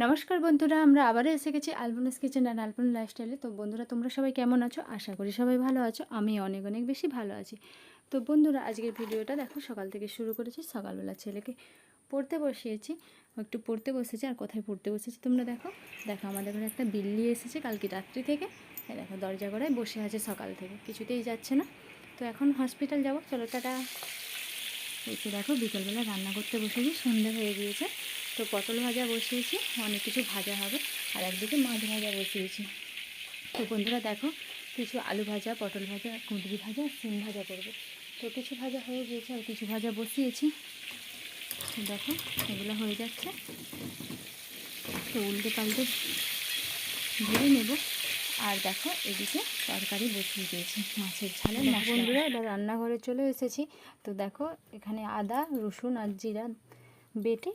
নমস্কার বন্ধুরা, আমরা আবারও এসে গেছি আলপনাস কিচেন অ্যান্ড আলপনা লাইফস্টাইলে। তো বন্ধুরা, তোমরা সবাই কেমন আছো? আশা করি সবাই ভালো আছো। আমি অনেক অনেক বেশি ভালো আছি। তো বন্ধুরা, আজকের ভিডিওটা দেখো, সকাল থেকে শুরু করেছি। সকালবেলা ছেলেকে পড়তে বসিয়েছি, একটু পড়তে বসেছি। আর কোথায় পড়তে বসেছি তোমরা দেখো। আমাদের ঘরে একটা বিল্লি এসেছে কালকে রাত্রি থেকে। দেখো দরজা গড়ায় বসে আছে সকাল থেকে, কিছুতেই যাচ্ছে না। তো এখন হসপিটাল যাবো, চলো টাটা। এসে দেখো বিকেলবেলা রান্না করতে বসেছি, সন্ধ্যা হয়ে গিয়েছে। তো পটল ভাজা বসিয়েছি, অনেক কিছু ভাজা হবে। আর একদিকে মাছ ভাজা বসিয়েছি। তো বন্ধুরা দেখো, কিছু আলু ভাজা, পটল ভাজা, কুঁদরি ভাজা, সিম ভাজা করবো। তো কিছু ভাজা হয়ে গিয়েছে, আর কিছু ভাজা বসিয়েছি। তো দেখো এগুলো হয়ে যাচ্ছে। তো উল্টে পাল্টে ভেজে নেব। আর দেখো এদিকে তরকারি বসিয়ে দিয়েছি, মাছের ঝালের মশলা। বন্ধুরা, এবার রান্নাঘরে চলে এসেছি। তো দেখো এখানে আদা, রসুন আর জিরা বেটে,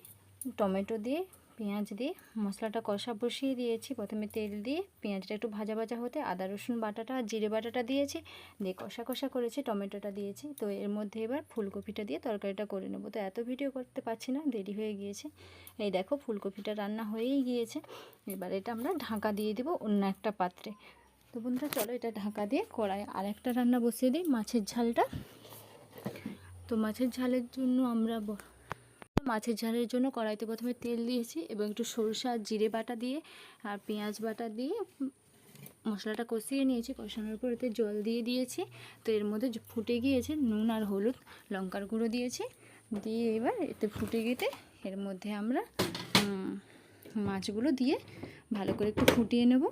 টমেটো দিয়ে, পেঁয়াজ দিয়ে মশলাটা কষা বসিয়ে দিয়েছি। প্রথমে তেল দিয়ে পেঁয়াজটা একটু ভাজা ভাজা হতে আদা রসুন বাটাটা আর জিরে বাটাটা দিয়েছি, দিয়ে কষা কষা করেছি, টমেটোটা দিয়েছি। তো এর মধ্যে এবার ফুলকপিটা দিয়ে তরকারিটা করে নেবো। তো এত ভিডিও করতে পারছি না, দেরি হয়ে গিয়েছে। এই দেখো ফুলকপিটা রান্না হয়েই গিয়েছে। এবার এটা আমরা ঢাকা দিয়ে দেবো অন্য একটা পাত্রে। তো বন্ধুরা চলো, এটা ঢাকা দিয়ে কড়াই আর একটা রান্না বসিয়ে দিই, মাছের ঝালটা। তো মাছের ঝালের জন্য কড়াইতে প্রথমে তেল দিয়েছি এবং একটু সরষে আর জিরে বাটা দিয়ে আর পেঁয়াজ বাটা দিয়ে মশলাটা কষিয়ে নিয়েছি। কষানোর পর এতে জল দিয়ে দিয়েছি। তো এর মধ্যে ফুটে গিয়েছে, নুন আর হলুদ লঙ্কার গুঁড়ো দিয়েছি, দিয়ে এবার এতে ফুটে গিয়ে এর মধ্যে আমরা মাছগুলো দিয়ে ভালো করে একটু ফুটিয়ে নেব।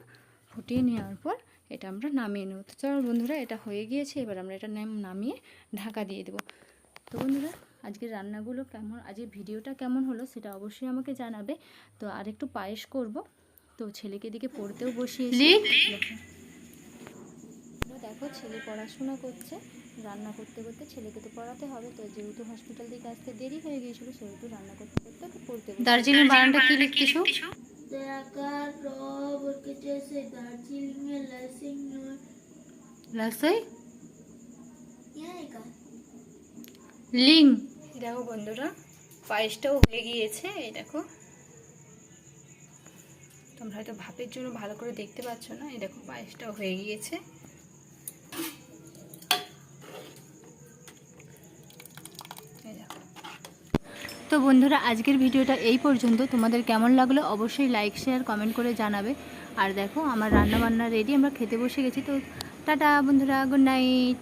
ফুটিয়ে নেওয়ার পর এটা আমরা নামিয়ে নেব। তো চলো বন্ধুরা, এটা হয়ে গিয়েছে। এবার আমরা এটা নামিয়ে ঢাকা দিয়ে দেবো। তো বন্ধুরা, আজকের রান্নাগুলো কেমন, আজকের ভিডিওটা কেমন হলো সেটা অবশ্যই আমাকে জানাবে। তো আর একটু পায়েস করব। তো ছেলেকে দিকে পড়তেও বসিয়েছি। দেখো ছেলে পড়াশোনা করছে, রান্না করতে করতে ছেলেকে তো পড়াতে হবে। তো যেহেতু হসপিটাল থেকে আসতে দেরি হয়ে গিয়েছিল, সেহেতু রান্না করতে করতে ওকে পড়তে বসে। দার্জিলিং বানানটা কি লিখতেছো? লিং। দেখো বন্ধুরা, পায়েসটাও হয়ে গিয়েছে। এই দেখো, তোমরা হয়তো ভাপের জন্য ভালো করে দেখতে পাচ্ছ না। এই দেখো পায়েসটাও হয়ে গিয়েছে। তো বন্ধুরা, আজকের ভিডিওটা এই পর্যন্ত। তোমাদের কেমন লাগলো অবশ্যই লাইক শেয়ার কমেন্ট করে জানাবে। আর দেখো আমার রান্না বান্না রেডি, আমরা খেতে বসে গেছি। তো টাটা বন্ধুরা, গুড নাইট।